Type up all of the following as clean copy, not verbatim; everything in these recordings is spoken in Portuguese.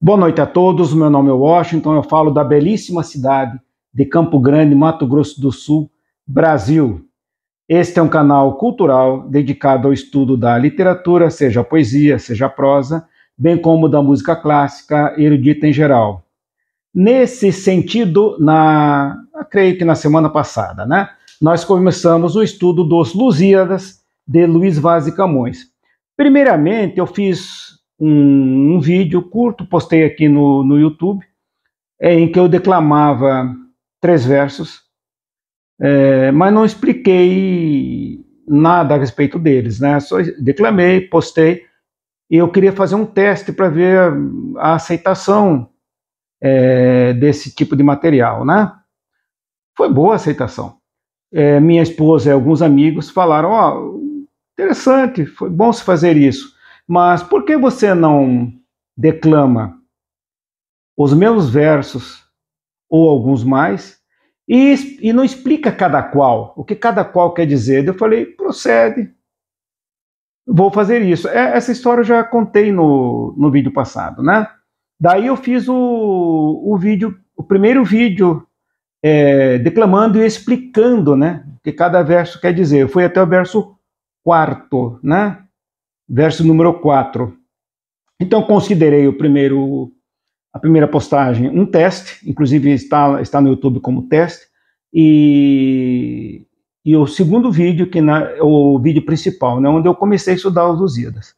Boa noite a todos, meu nome é Washington, eu falo da belíssima cidade de Campo Grande, Mato Grosso do Sul, Brasil. Este é um canal cultural dedicado ao estudo da literatura, seja poesia, seja prosa, bem como da música clássica e erudita em geral. Nesse sentido, acredito que na semana passada, nós começamos o estudo dos Lusíadas de Luiz Vaz de Camões. Primeiramente, eu fiz um vídeo curto, postei aqui no YouTube, em que eu declamava 3 versos, mas não expliquei nada a respeito deles, Só declamei, postei, e eu queria fazer um teste para ver a aceitação desse tipo de material, Foi boa a aceitação. Minha esposa e alguns amigos falaram, interessante, foi bom se fazer isso, mas por que você não declama os meus versos ou alguns mais e não explica cada qual, o que cada qual quer dizer? Eu falei, procede, vou fazer isso. Essa história eu já contei no vídeo passado, Daí eu fiz o primeiro vídeo declamando e explicando, o que cada verso quer dizer. Eu fui até o verso 4, verso número 4. Então, considerei a primeira postagem um teste, inclusive está no YouTube como teste, e o segundo vídeo, o vídeo principal, onde eu comecei a estudar os Lusíadas.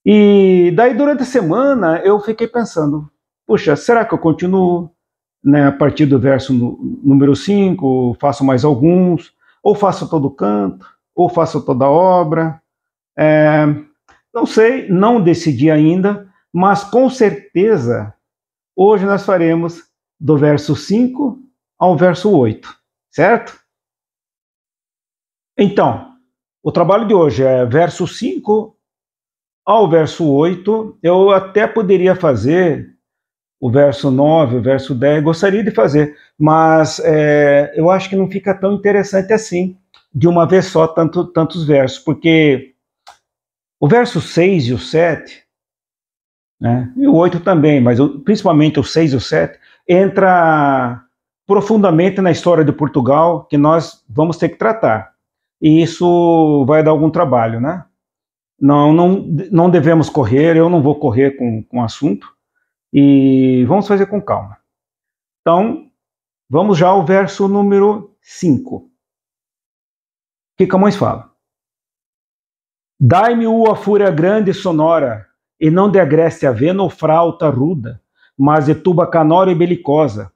E daí, durante a semana, eu fiquei pensando, puxa, será que eu continuo a partir do verso número 5, faço mais alguns, ou faço todo o canto, ou faço toda a obra? Não sei, não decidi ainda, mas com certeza hoje nós faremos do verso 5 ao verso 8, certo? Então, o trabalho de hoje é verso 5 ao verso 8. Eu até poderia fazer o verso 9, o verso 10, gostaria de fazer, mas eu acho que não fica tão interessante assim, de uma vez só, tantos versos, porque o verso 6 e o 7, e o 8 também, mas principalmente o 6 e o 7, entra profundamente na história de Portugal, que nós vamos ter que tratar. E isso vai dar algum trabalho, Não devemos correr, eu não vou correr com o assunto, e vamos fazer com calma. Então, vamos já ao verso número 5. Que Camões fala: Dai-me a fúria grande e sonora, e não de agreste avena ou frauta ruda, mas de tuba canora e belicosa,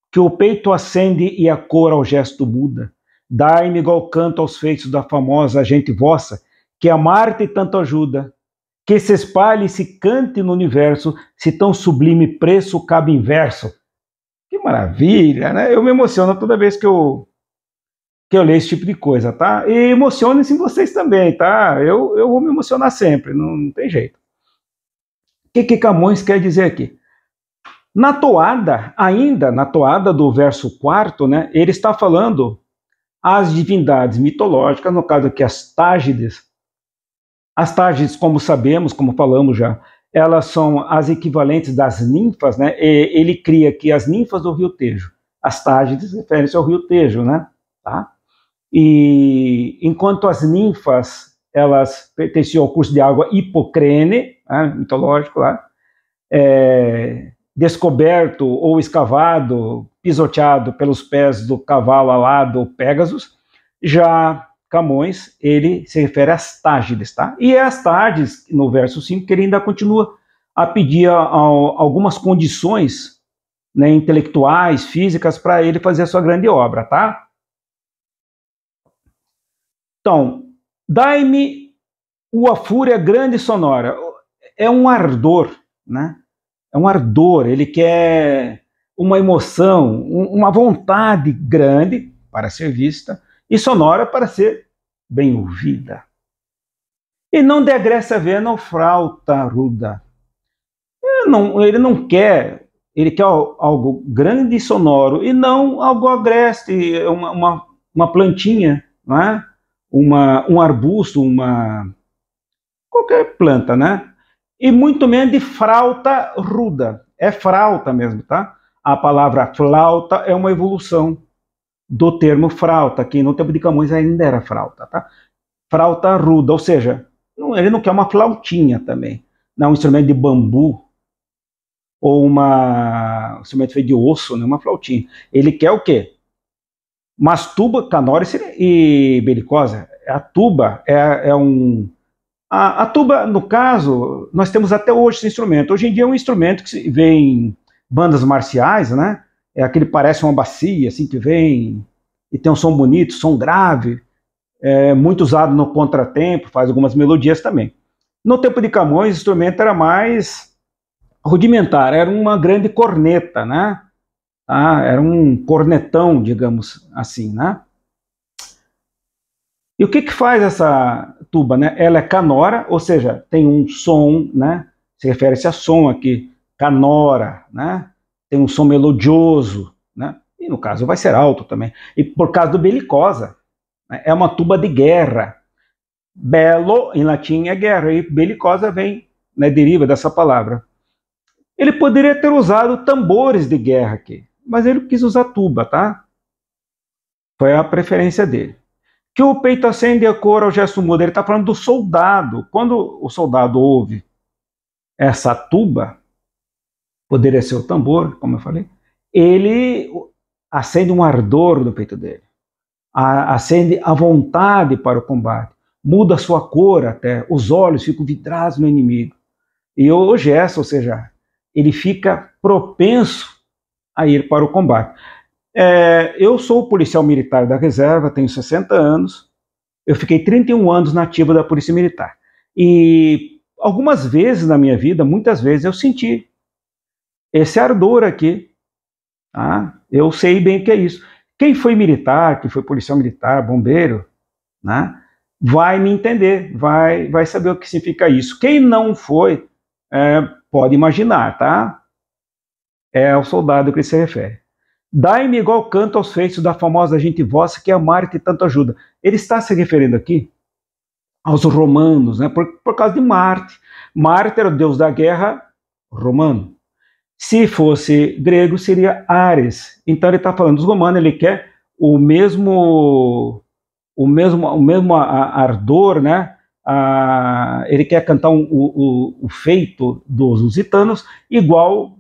que o peito acende e a cor ao gesto muda. Dai-me igual canto aos feitos da famosa gente vossa, que a Marte tanto ajuda, que se espalhe e se cante no universo, se tão sublime preço cabe em verso. Que maravilha, Eu me emociono toda vez que eu leio esse tipo de coisa, tá? E emocionem-se vocês também, tá? Eu vou me emocionar sempre, não tem jeito. O que Camões quer dizer aqui? Na toada, ainda na toada do verso 4, ele está falando as divindades mitológicas, no caso aqui as Tágides. As Tágides, como sabemos, como falamos já, elas são as equivalentes das ninfas, E ele cria aqui as ninfas do rio Tejo. As Tágides referem-se ao rio Tejo, Tá? E enquanto as ninfas, elas pertenciam ao curso de água Hipocrene, mitológico lá, descoberto ou escavado, pisoteado pelos pés do cavalo alado Pégasus. Já Camões, ele se refere às Tágides, tá? E é as Tágides, no verso 5, que ele ainda continua a pedir algumas condições intelectuais, físicas, para ele fazer a sua grande obra, tá? Então, dai-me a fúria grande e sonora. É um ardor, É um ardor, ele quer uma emoção, uma vontade grande para ser vista e sonora para ser bem ouvida. E não de agreste avena ou frauta ruda. Ele não quer, ele quer algo grande e sonoro e não algo agreste, uma plantinha, um arbusto, qualquer planta, e muito menos de flauta ruda. É flauta mesmo, tá? A palavra flauta é uma evolução do termo flauta, que no tempo de Camões ainda era flauta, tá? Flauta ruda, ou seja, ele não quer uma flautinha também, não, um instrumento de bambu ou um instrumento feito de osso, né, uma flautinha. Ele quer o quê? Mas tuba, canora e belicosa. A tuba a tuba, no caso, nós temos até hoje esse instrumento. Hoje em dia é um instrumento que se vê em bandas marciais, né? É aquele que parece uma bacia, assim, que vem e tem um som bonito, som grave, muito usado no contratempo, faz algumas melodias também. No tempo de Camões, o instrumento era mais rudimentar, era uma grande corneta, né? Era um cornetão, digamos assim, né? E o que faz essa tuba, né? Ela é canora, ou seja, tem um som, né? Se refere-se a som aqui, canora, né? Tem um som melodioso, né? E no caso vai ser alto também. E por causa do belicosa, né? É uma tuba de guerra. Bello, em latim, é guerra, e belicosa vem, né, deriva dessa palavra. Ele poderia ter usado tambores de guerra aqui, mas ele quis usar tuba, tá? Foi a preferência dele. Que o peito acende a cor ao gesto mudo, ele está falando do soldado. Quando o soldado ouve essa tuba, poderia ser o tambor, como eu falei, ele acende um ardor no peito dele, acende a vontade para o combate, muda a sua cor até, os olhos ficam vidrados no inimigo. E o gesto, ou seja, ele fica propenso a ir para o combate. Eu sou policial militar da reserva, tenho 60 anos, eu fiquei 31 anos na ativa da Polícia Militar. E algumas vezes na minha vida, muitas vezes, eu senti esse ardor aqui. Tá? Eu sei bem o que é isso. Quem foi militar, que foi policial militar, bombeiro, né, vai me entender, vai saber o que significa isso. Quem não foi, pode imaginar, tá? É ao soldado que ele se refere. Dai-me igual canto aos feitos da famosa gente vossa que amar-te tanto ajuda. Ele está se referindo aqui aos romanos, né, por causa de Marte. Marte era o deus da guerra romano. Se fosse grego, seria Ares. Então ele está falando dos romanos, ele quer o mesmo ardor, né? Ele quer cantar o feito dos lusitanos, igual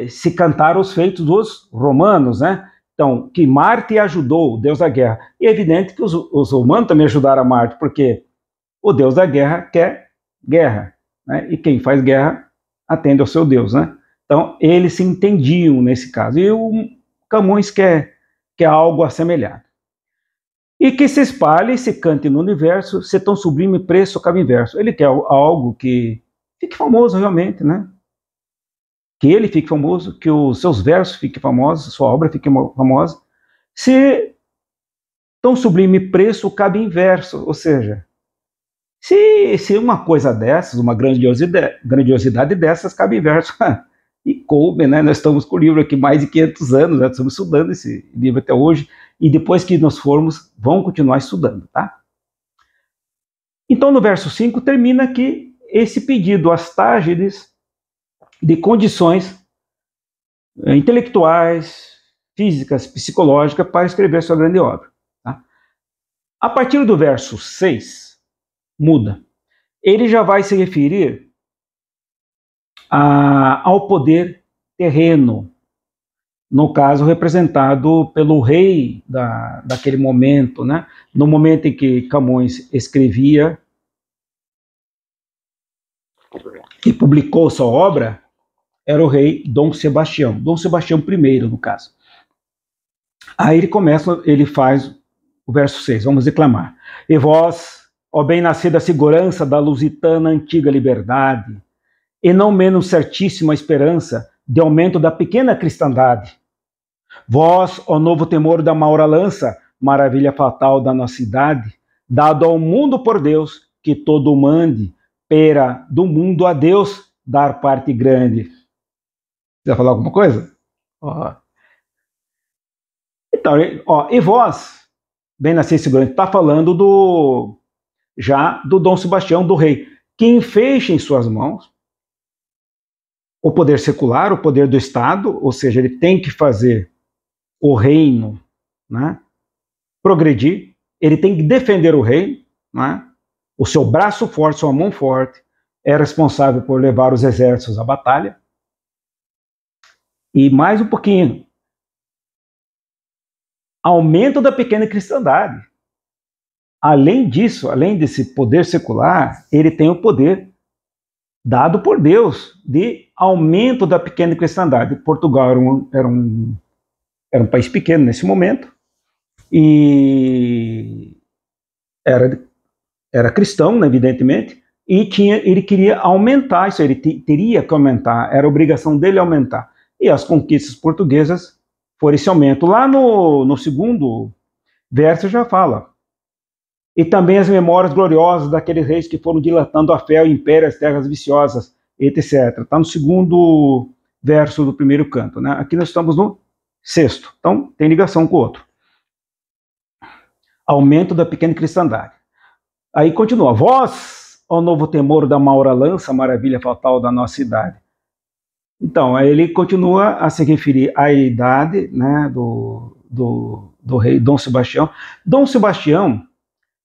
se cantaram os feitos dos romanos, né? Então, que Marte ajudou, o deus da guerra. E é evidente que os romanos também ajudaram a Marte, porque o deus da guerra quer guerra, né? E quem faz guerra atende ao seu deus, né? Então, eles se entendiam nesse caso. E o Camões quer algo assemelhado. E que se espalhe e se cante no universo, se tão sublime preço cabe inverso. Ele quer algo que fique famoso realmente, né? Que ele fique famoso, que os seus versos fiquem famosos, sua obra fique famosa, se tão sublime preço cabe em verso, ou seja, se uma coisa dessas, uma grandiosidade dessas cabe em verso, e coube, né? Nós estamos com o livro aqui mais de 500 anos, né? Estamos estudando esse livro até hoje, e depois que nós formos, vamos continuar estudando, tá? Então, no verso 5, termina aqui esse pedido às Tágides de condições intelectuais, físicas, psicológicas para escrever sua grande obra. Tá? A partir do verso 6, muda. Ele já vai se referir ao poder terreno, no caso representado pelo rei daquele momento, né? No momento em que Camões escrevia e publicou sua obra, era o rei Dom Sebastião I, no caso. Aí ele faz o verso 6, vamos declamar. E vós, ó bem-nascida segurança da lusitana antiga liberdade, e não menos certíssima esperança de aumento da pequena cristandade. Vós, ó novo temor da maura lança, maravilha fatal da nossa idade, dado ao mundo por Deus, que todo mande, pera do mundo a Deus dar parte grande. Você vai falar alguma coisa? Então, e vós, bem nascido segurança, está falando já do Dom Sebastião, do rei. que enfeixe em suas mãos o poder secular, o poder do Estado, ou seja, ele tem que fazer o reino, né, progredir, ele tem que defender o reino, né, o seu braço forte, sua mão forte, é responsável por levar os exércitos à batalha. E mais um pouquinho, aumento da pequena cristandade. Além disso, além desse poder secular, ele tem o poder dado por Deus de aumento da pequena cristandade. Portugal era um país pequeno nesse momento e era cristão, né, evidentemente, e ele queria aumentar isso, ele teria que aumentar, era obrigação dele aumentar. E as conquistas portuguesas foram esse aumento. Lá no segundo verso já fala: e também as memórias gloriosas daqueles reis que foram dilatando a fé, o império, as terras viciosas, etc. Está no segundo verso do primeiro canto, né? Aqui nós estamos no sexto, então tem ligação com o outro. Aumento da pequena cristandade. Aí continua: vós, ó novo temor da maura lança, maravilha fatal da nossa idade. Então, aí ele continua a se referir à idade, né, do rei Dom Sebastião. Dom Sebastião,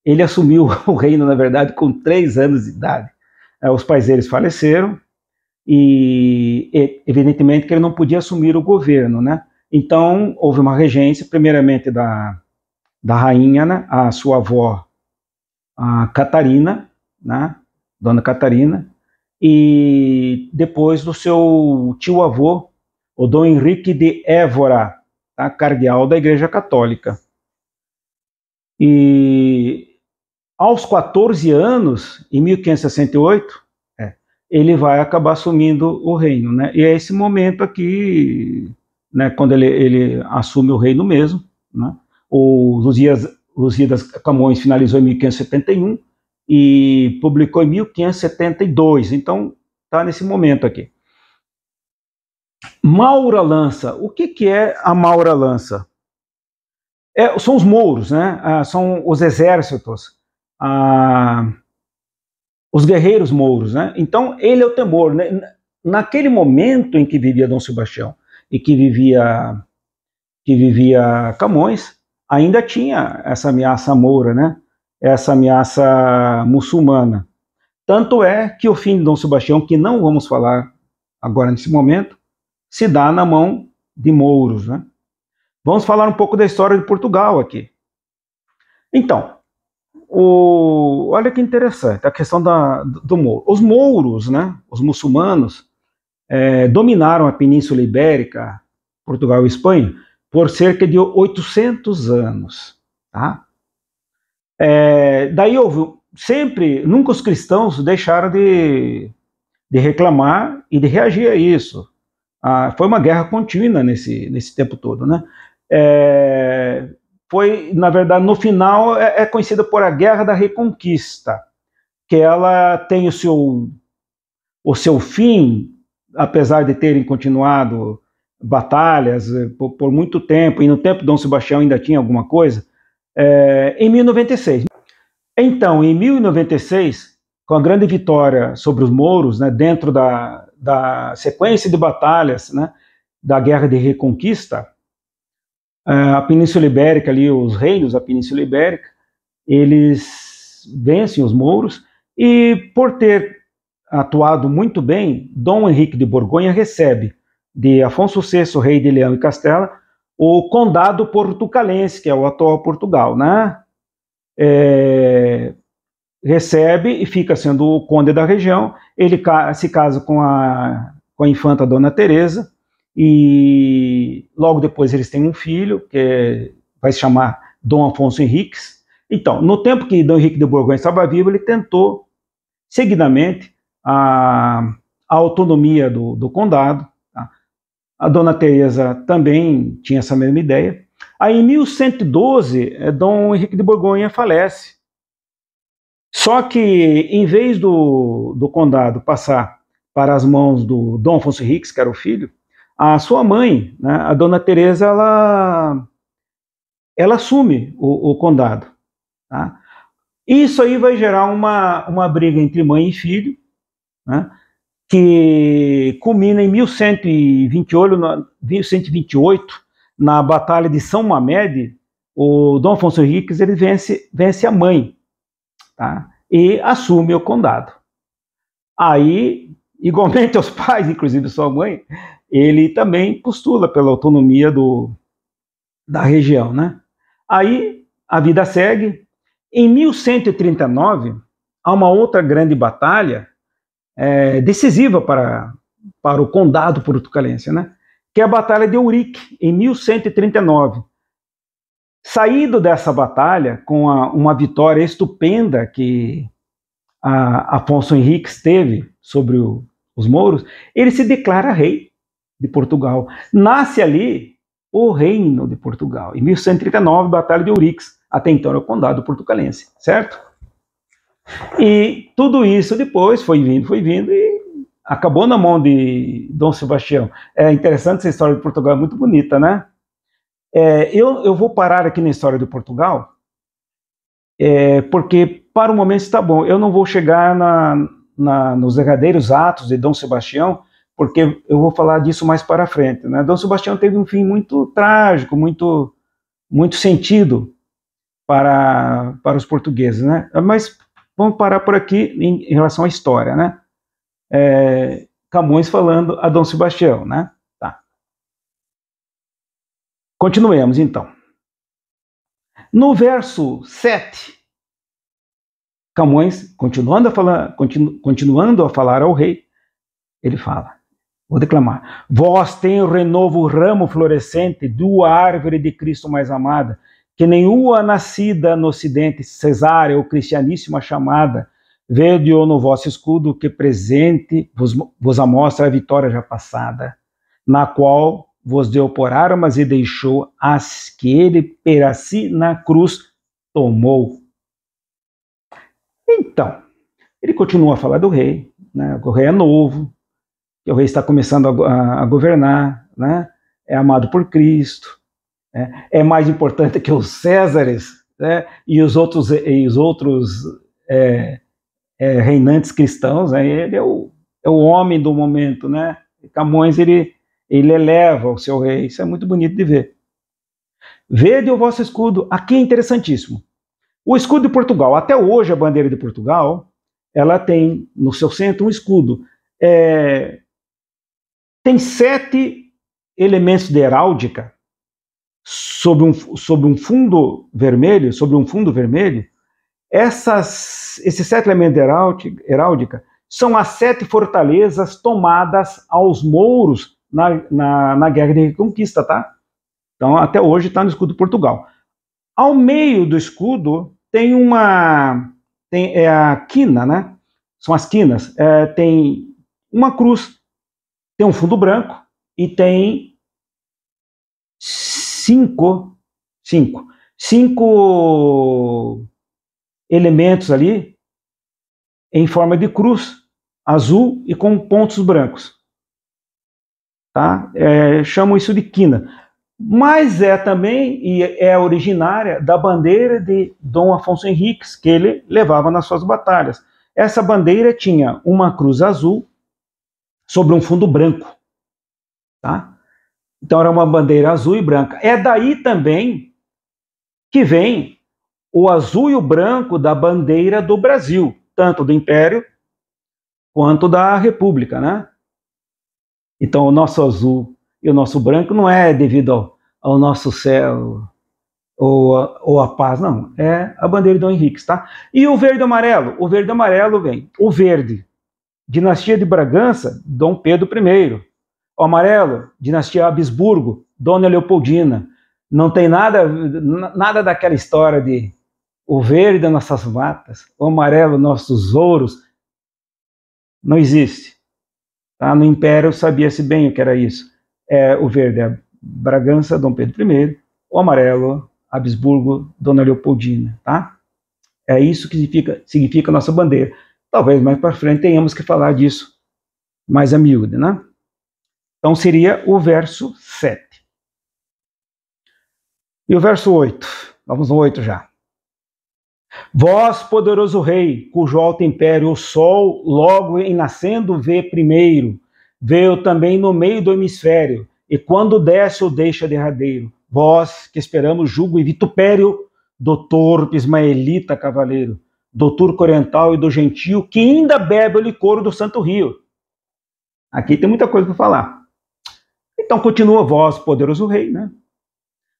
ele assumiu o reino, na verdade, com 3 anos de idade. Os pais deles faleceram e, evidentemente, que ele não podia assumir o governo, né? Então, houve uma regência, primeiramente da rainha, né, a sua avó, a Catarina, né, Dona Catarina, e depois do seu tio-avô, o Dom Henrique de Évora, tá, cardeal da Igreja Católica. E aos 14 anos, em 1568, ele vai acabar assumindo o reino, né? E é esse momento aqui, né, quando ele assume o reino mesmo, né? O Lusíadas Camões finalizou em 1571 e publicou em 1572, então está nesse momento aqui. Maura Lança, o que é a Maura Lança? São os mouros, né? São os exércitos, os guerreiros mouros, né? Então ele é o temor, né? Naquele momento em que vivia Dom Sebastião e que vivia Camões, ainda tinha essa ameaça moura, né? Essa ameaça muçulmana. Tanto é que o fim de Dom Sebastião, que não vamos falar agora nesse momento, se dá na mão de mouros, né? Vamos falar um pouco da história de Portugal aqui. Então, olha que interessante a questão do mouro. Os mouros, né, os muçulmanos, dominaram a Península Ibérica, Portugal e Espanha, por cerca de 800 anos. Tá? Daí nunca os cristãos deixaram de reclamar e de reagir a isso. Foi uma guerra contínua nesse tempo todo, né? Foi, na verdade, no final, conhecida por a Guerra da Reconquista, que ela tem o seu fim, apesar de terem continuado batalhas por muito tempo, e no tempo de Dom Sebastião ainda tinha alguma coisa, em 1096. Então, em 1096, com a grande vitória sobre os mouros, né, dentro da sequência de batalhas, né, da Guerra de Reconquista, a Península Ibérica, ali, os reinos da Península Ibérica, eles vencem os mouros e, por ter atuado muito bem, Dom Henrique de Borgonha recebe de Afonso VI, rei de Leão e Castela, o Condado Portucalense, que é o atual Portugal, né? Recebe e fica sendo o conde da região. Ele se casa com a infanta Dona Teresa, e logo depois eles têm um filho, que vai se chamar Dom Afonso Henriques. Então, no tempo que Dom Henrique de Borgonha estava vivo, ele tentou seguidamente a autonomia do condado. Tá? A Dona Teresa também tinha essa mesma ideia. Aí, em 1112, Dom Henrique de Borgonha falece. Só que, em vez do condado passar para as mãos do Dom Afonso Henriques, que era o filho, a sua mãe, né, a Dona Teresa, ela assume o condado. Tá? Isso aí vai gerar uma briga entre mãe e filho, né, que culmina em 1128, na Batalha de São Mamed. O Dom Afonso Henriques ele vence a mãe, tá, e assume o condado. Aí, igualmente aos pais, inclusive sua mãe, ele também postula pela autonomia da região, né? Aí a vida segue. Em 1139, há uma outra grande batalha decisiva para o condado portucalense, né? Que é a Batalha de Ourique, em 1139. Saído dessa batalha, com uma vitória estupenda que Afonso Henriques teve sobre os mouros, ele se declara rei de Portugal. Nasce ali o Reino de Portugal. Em 1139, Batalha de Ouriques. Até então era o condado portucalense, certo? E tudo isso depois foi vindo e acabou na mão de Dom Sebastião. É interessante essa história de Portugal, é muito bonita, né? Eu vou parar aqui na história de Portugal, porque para o momento está bom. Eu não vou chegar nos derradeiros atos de Dom Sebastião, porque eu vou falar disso mais para frente, né? Dom Sebastião teve um fim muito trágico, muito, muito sentido para os portugueses, né? Mas vamos parar por aqui em relação à história, né? Camões falando a Dom Sebastião, né? Tá. Continuemos, então. No verso 7, Camões, continuando a falar ao rei, ele fala, vou declamar: vós tem o renovo ramo florescente do árvore de Cristo mais amada, que nenhuma nascida no ocidente, cesárea ou cristianíssima chamada, vede-o no vosso escudo, que presente vos amostra a vitória já passada, na qual vos deu por armas e deixou as que ele per si na cruz tomou. Então, ele continua a falar do rei, né? O rei é novo, o rei está começando a governar, né? É amado por Cristo, é mais importante que os Césares, né? e os outros reinantes cristãos, né? Ele é o homem do momento, né? Camões ele eleva o seu rei, isso é muito bonito de ver. Vede o vosso escudo, aqui é interessantíssimo. O escudo de Portugal, até hoje a bandeira de Portugal, ela tem no seu centro um escudo. Tem 7 elementos de heráldica sobre um fundo vermelho, esses 7 elementos de heráldica são as 7 fortalezas tomadas aos mouros na Guerra de Reconquista, tá? Então, até hoje está no escudo de Portugal. Ao meio do escudo tem a quina, né? São as quinas. Tem uma cruz, tem um fundo branco e tem 5 elementos ali em forma de cruz, azul e com pontos brancos. Tá? Chamam isso de quina. Mas também originária da bandeira de Dom Afonso Henriques, que ele levava nas suas batalhas. Essa bandeira tinha uma cruz azul sobre um fundo branco. Tá? Então era uma bandeira azul e branca. É daí também que vem o azul e o branco da bandeira do Brasil, tanto do Império quanto da República, né? Então o nosso azul e o nosso branco não é devido ao nosso céu ou a paz, não. É a bandeira de Dom Henriques, tá? E o verde e amarelo? O verde e amarelo vem. O verde, dinastia de Bragança, Dom Pedro I. O amarelo, dinastia Habsburgo, Dona Leopoldina. Não tem nada daquela história de o verde nossas matas, o amarelo nossos ouros. Não existe. Tá? No Império sabia-se bem o que era isso. O verde é Bragança, Dom Pedro I, o amarelo, Habsburgo, Dona Leopoldina, tá? É isso que significa a nossa bandeira. Talvez mais para frente tenhamos que falar disso mais a miúde, né? Então seria o verso 7. E o verso 8, vamos no 8 já. Vós, poderoso rei, cujo alto império o sol, logo em nascendo, vê primeiro, vê-o também no meio do hemisfério, e quando desce o deixa derradeiro. Vós, que esperamos jugo e vitupério do torpe ismaelita cavaleiro, do turco oriental e do gentio, que ainda bebe o licor do santo rio. Aqui tem muita coisa para falar. Então continua vós, poderoso rei, né?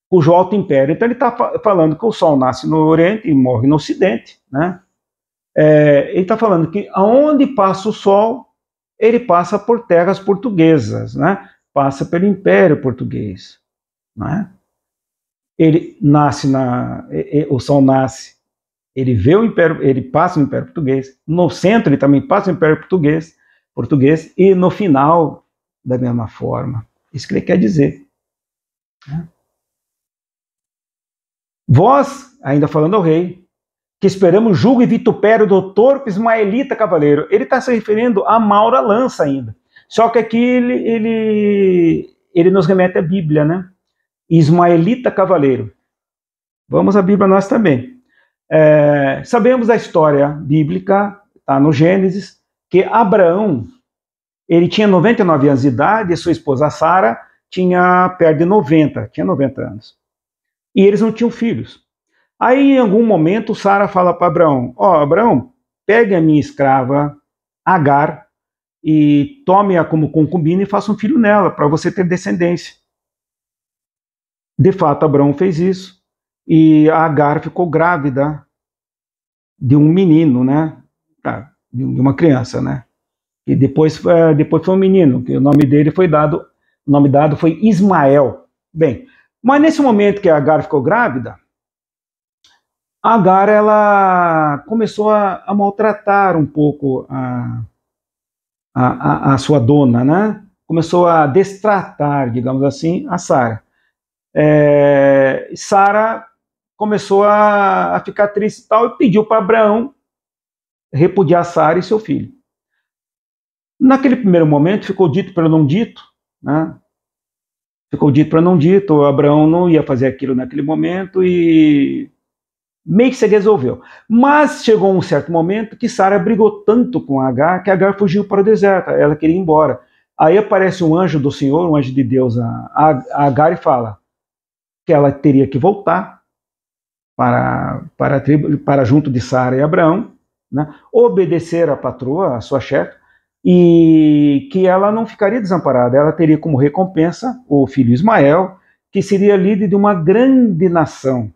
Cujo alto império. Então ele está falando que o sol nasce no Oriente e morre no Ocidente, né? Ele está falando que aonde passa o sol, ele passa por terras portuguesas, né? Passa pelo Império Português, né? Ele nasce o sol nasce, ele vê o Império, ele passa no Império Português, no centro ele também passa no Império Português e no final da mesma forma. Isso que ele quer dizer, né? Vós, ainda falando ao rei, que esperamos julgo e vitupério do torpe ismaelita cavaleiro. Ele está se referindo a Maura Lança ainda. Só que aqui ele nos remete à Bíblia, né? Ismaelita cavaleiro. Vamos à Bíblia nós também. Sabemos a história bíblica, está no Gênesis, que Abraão, ele tinha 99 anos de idade e sua esposa Sara tinha perto de 90, tinha 90 anos. E eles não tinham filhos. Aí, em algum momento, Sara fala para Abraão, Abraão, pegue a minha escrava Agar e tome-a como concubina e faça um filho nela, para você ter descendência. De fato, Abraão fez isso, e a Agar ficou grávida de um menino, né? De uma criança, né? E depois foi um menino, que o nome dele foi dado, o nome dado foi Ismael. Bem, mas nesse momento que a Agar ficou grávida, a Agar ela começou a maltratar um pouco a sua dona, né? Começou a destratar, digamos assim, a Sara. Sara começou a ficar triste e tal, e pediu para Abraão repudiar Sara e seu filho. Naquele primeiro momento, ficou dito pelo não dito, né? Ficou dito para não dito, Abraão não ia fazer aquilo naquele momento e meio que se resolveu. Mas chegou um certo momento que Sara brigou tanto com Agar que Agar fugiu para o deserto, ela queria ir embora. Aí aparece um anjo do Senhor, um anjo de Deus, a Agar, e fala que ela teria que voltar para junto de Sara e Abraão, né, obedecer à patroa, a sua chefe, e que ela não ficaria desamparada, ela teria como recompensa o filho Ismael, que seria líder de uma grande nação.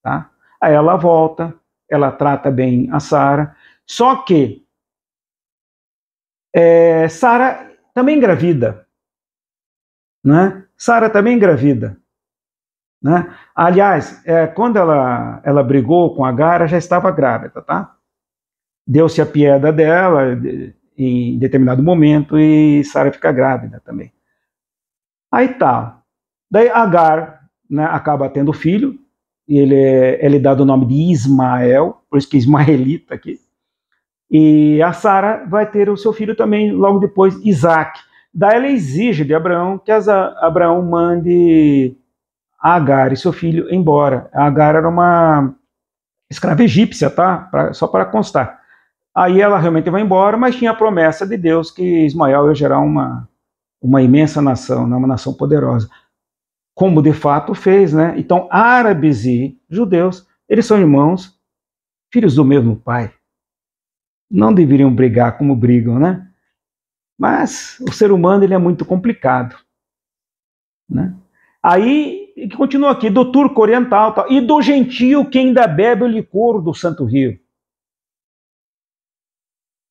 Tá? Aí ela volta, ela trata bem a Sara, só que Sara também engravida, né? Sara também engravida, né? Aliás, quando ela brigou com Agar, ela já estava grávida, tá? Deu-se a pieda dela em determinado momento e Sara fica grávida também. Aí tá. Daí Agar, né, acaba tendo filho, e ele é dado o nome de Ismael, por isso que é ismaelita aqui. E a Sara vai ter o seu filho também logo depois, Isaac. Daí ela exige de Abraão que Abraão mande Agar e seu filho embora. A Agar era uma escrava egípcia, tá? Só para constar. Aí ela realmente vai embora, mas tinha a promessa de Deus que Ismael ia gerar uma imensa nação, né? Uma nação poderosa. Como de fato fez, né? Então, árabes e judeus, eles são irmãos, filhos do mesmo pai. Não deveriam brigar como brigam, né? Mas o ser humano ele é muito complicado, né? Aí, que continua aqui, do turco oriental tal, e do gentio que ainda bebe o licor do Santo Rio.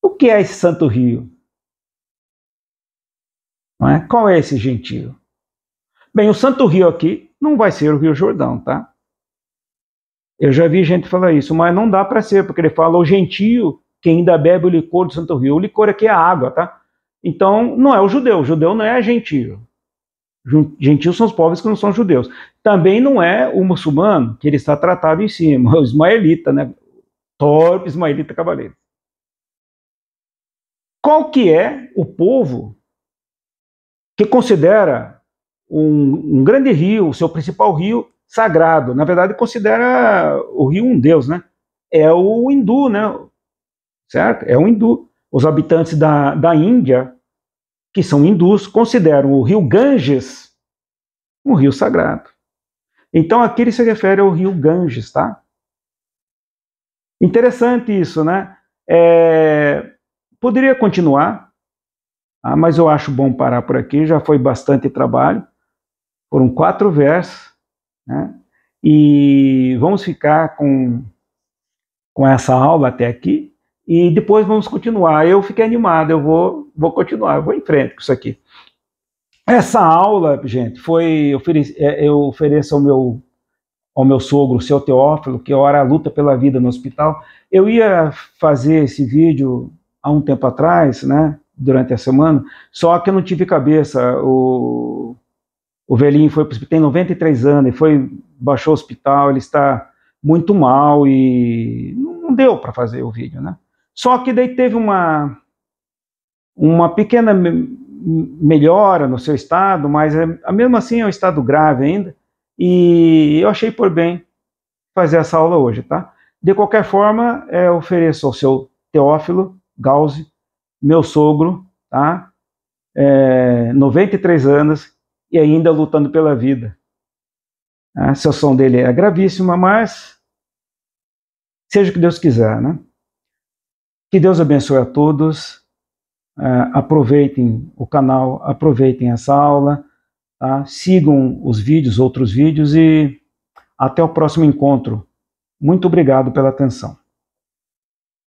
O que é esse Santo Rio? Não é? Qual é esse gentio? Bem, o Santo Rio aqui não vai ser o Rio Jordão, tá? Eu já vi gente falar isso, mas não dá para ser, porque ele fala o gentio que ainda bebe o licor do Santo Rio. O licor aqui é a água, tá? Então, não é o judeu não é gentio. Gentios são os povos que não são judeus. Também não é o muçulmano, que ele está tratado em cima, o ismaelita, né? Torpe ismaelita cavaleiro. Qual que é o povo que considera um grande rio, o seu principal rio, sagrado? Na verdade, considera o rio um deus, né? é o hindu, né? Certo? É o hindu. Os habitantes da Índia, que são hindus, consideram o rio Ganges um rio sagrado. Então aqui ele se refere ao rio Ganges, tá? Interessante isso, né? Poderia continuar, tá? Mas eu acho bom parar por aqui, já foi bastante trabalho. Foram 4 versos, né? E vamos ficar com essa aula até aqui, e depois vamos continuar. Eu fiquei animado, eu vou continuar, eu vou em frente com isso aqui. Essa aula, gente, eu ofereço ao meu sogro, o seu Teófilo, que ora luta pela vida no hospital. Eu ia fazer esse vídeo há um tempo atrás, né, durante a semana, só que eu não tive cabeça. O velhinho tem 93 anos, baixou o hospital, ele está muito mal e não deu para fazer o vídeo, né? Só que daí teve uma pequena melhora no seu estado, mas mesmo assim é um estado grave ainda, e eu achei por bem fazer essa aula hoje, tá? De qualquer forma, eu ofereço ao seu Teófilo Gauzi, meu sogro, tá? 93 anos e ainda lutando pela vida. A situação dele é gravíssima, mas seja o que Deus quiser, né? Que Deus abençoe a todos. Aproveitem o canal, aproveitem essa aula, tá? Sigam os vídeos, outros vídeos, e até o próximo encontro. Muito obrigado pela atenção.